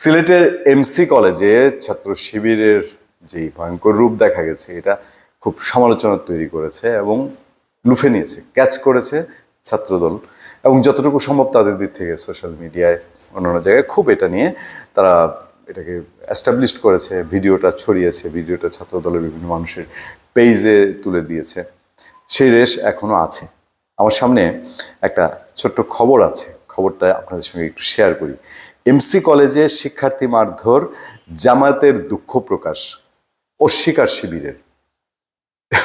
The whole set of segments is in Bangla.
সিলেটের এমসি কলেজে ছাত্র শিবিরের যে ভয়ঙ্কর রূপ দেখা গেছে এটা খুব সমালোচনা তৈরি করেছে এবং লুফে নিয়েছে, ক্যাচ করেছে ছাত্রদল এবং যতটুকু সম্ভব তাদের দিক থেকে সোশ্যাল মিডিয়ায় অন্যান্য জায়গায় খুব এটা নিয়ে তারা এটাকে এস্টাবলিশড করেছে, ভিডিওটা ছড়িয়েছে, ভিডিওটা ছাত্রদলের বিভিন্ন মানুষের পেজে তুলে দিয়েছে। সেই রেশ এখনো আছে। আমার সামনে একটা ছোট্ট খবর আছে, খবরটা আপনাদের সঙ্গে একটু শেয়ার করি। এমসি কলেজে শিক্ষার্থী মারধর, জামায়াতের দুঃখ প্রকাশ, অস্বীকার শিবিরের।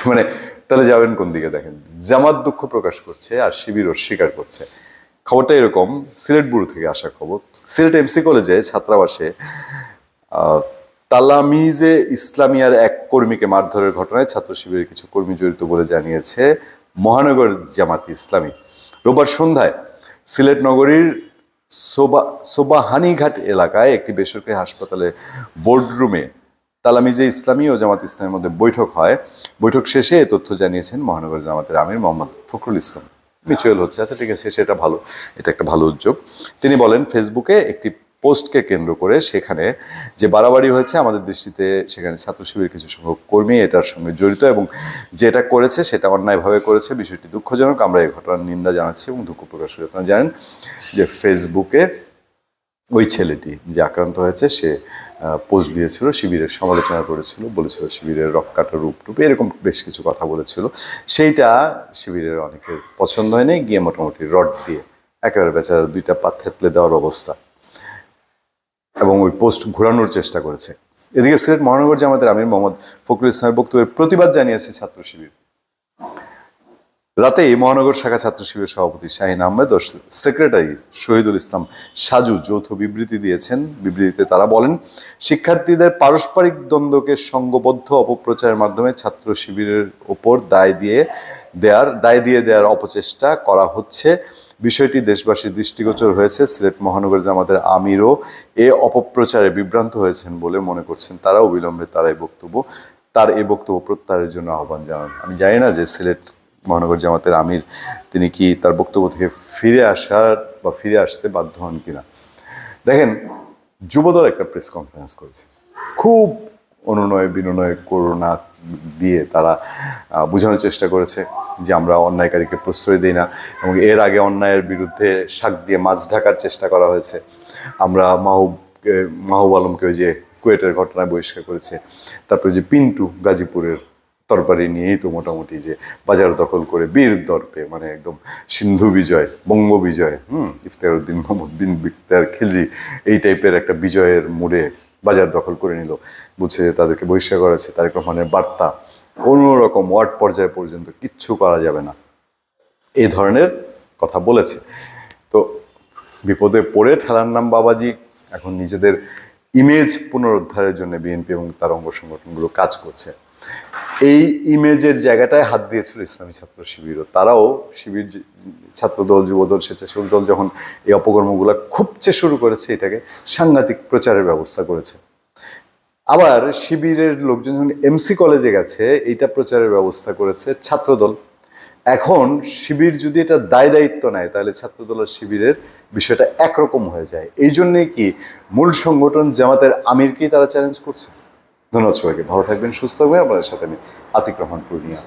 মানে তাহলে যাবেন কোন দিকে? দেখেন, জামাত দুঃখ প্রকাশ করছে আর শিবির অস্বীকার করছে। খবরটা এরকম, সিলেট ব্যুরো থেকে আসা খবর। সিলেট এমসি কলেজে ছাত্রাবাসে তালামিজে ইসলামিয়ার এক কর্মীকে মারধরের ঘটনায় ছাত্র শিবিরের কিছু কর্মী জড়িত বলে জানিয়েছে মহানগর জামাতি ইসলামী। রোববার সন্ধ্যায় সিলেট নগরীর সোবাহানিঘাট এলাকায় একটি বেসরকারি হাসপাতালে বোর্ডরুমে তালামিজে ইসলামী ও জামাত ইসলামের মধ্যে বৈঠক হয়। বৈঠক শেষে এ তথ্য জানিয়েছেন মহানগর জামাতের আমির মোহাম্মদ ফখরুল ইসলাম। মিউচুয়াল হচ্ছে, আচ্ছা ঠিক আছে, সেটা ভালো, এটা একটা ভালো উদ্যোগ। তিনি বলেন, ফেসবুকে একটি পোস্টকে কেন্দ্র করে সেখানে যে বাড়াবাড়ি হয়েছে আমাদের দৃষ্টিতে সেখানে ছাত্র শিবিরের কিছু সংখ্যক কর্মী এটার সঙ্গে জড়িত এবং যেটা করেছে সেটা অন্যায়ভাবে করেছে। বিষয়টি দুঃখজনক। আমরা এই ঘটনার নিন্দা জানাচ্ছি এবং দুঃখ প্রকাশ করি। আপনারা জানেন যে ফেসবুকে ওই ছেলেটি যে আক্রান্ত হয়েছে সে পোস্ট দিয়েছিল, শিবিরের সমালোচনা করেছিল, বলেছিল শিবিরের রক্কাটা রূপ এরকম বেশ কিছু কথা বলেছিল। সেইটা শিবিরের অনেকের পছন্দ হয়নি, গিয়ে মোটামুটি রড দিয়ে একেবারে বেচারা দুইটা পা থেতলে দেওয়ার অবস্থা এবং ওই পোস্ট ঘোরানোর চেষ্টা করেছে। এদিকে সিলেট মহানগর জামাতের আমির মোহাম্মদ ফখরুল ইসলামের বক্তব্যের প্রতিবাদ জানিয়েছে ছাত্র শিবির। রাতে মহানগর শাখা ছাত্র শিবিরের সভাপতি শাহিন আহমেদ ও সেক্রেটারি শহীদুল ইসলাম সাজু যৌথ বিবৃতি দিয়েছেন। বিবৃতিতে তারা বলেন, শিক্ষার্থীদের পারস্পরিক দ্বন্দ্বকে সংঘবদ্ধ অপপ্রচারের মাধ্যমে ছাত্র শিবিরের ওপর দায় দিয়ে দেওয়ার অপচেষ্টা করা হচ্ছে। বিষয়টি দেশবাসীর দৃষ্টিগোচর হয়েছে। সিলেট মহানগর জামাতের আমিরও এ অপপ্রচারে বিভ্রান্ত হয়েছেন বলে মনে করছেন তারা। অবিলম্বে তার এই বক্তব্য প্রত্যাহারের জন্য আহ্বান জানান। আমি জানি না যে সিলেট মহানগর জামাতের আমির তিনি কি তার বক্তব্য থেকে ফিরে আসতে বাধ্য হন কিনা। দেখেন, যুবদল একটা প্রেস কনফারেন্স করেছে, খুব অনুনয় বিনয় করুণা দিয়ে তারা বোঝানোর চেষ্টা করেছে যে আমরা অন্যায়কারীকে প্রশ্রয় দিই না এবং এর আগে অন্যায়ের বিরুদ্ধে শাক দিয়ে মাছ ঢাকার চেষ্টা করা হয়েছে। আমরা মাহবুব আলমকে ওই যে কুয়েটের ঘটনায় বহিষ্কার করেছে, তারপরে যে পিন্টু গাজীপুরের তরবারি নিয়েই তো মোটামুটি যে বাজার দখল করে বীর দর্পে, মানে একদম সিন্ধু বিজয়, বঙ্গ বিজয়, ইফতেখার উদ্দিন মোহাম্মদ বিন বিক্তার খিলজি এই টাইপের একটা বিজয়ের মুড়ে বাজার দখল করে নিল, বুঝছে তাদেরকে বহিষ্কার করেছে। তারেক রহমানের বার্তা, কোনো রকম ওয়ার্ড পর্যায়ে পর্যন্ত কিচ্ছু করা যাবে না, এই ধরনের কথা বলেছে। তো বিপদে পড়ে ঠেলার নাম বাবাজি এখন নিজেদের ইমেজ পুনরুদ্ধারের জন্য বিএনপি এবং তার অঙ্গ সংগঠনগুলো কাজ করছে। এই ইমেজের জায়গাটায় হাত দিয়েছিল ইসলামী ছাত্র শিবিরও। তারাও শিবির, ছাত্রদল, যুবদল, স্বেচ্ছাসেবক দল যখন এই অপকর্মগুলো খুবচে শুরু করেছে, এটাকে সাংঘাতিক প্রচারের ব্যবস্থা করেছে। আবার শিবিরের লোকজন যখন এমসি কলেজে গেছে, এইটা প্রচারের ব্যবস্থা করেছে ছাত্রদল। এখন শিবির যদি এটা দায়িত্ব নেয় তাহলে ছাত্রদল আর শিবিরের বিষয়টা একরকম হয়ে যায়। এই জন্যেই কি মূল সংগঠন জামাতের আমিরকেই তারা চ্যালেঞ্জ করছে। ধন্যবাদ সবাইকে, ভালো থাকবেন, সুস্থ থাকবেন। আপনাদের সাথে আমি আতিক রহমান পূর্ণিয়া।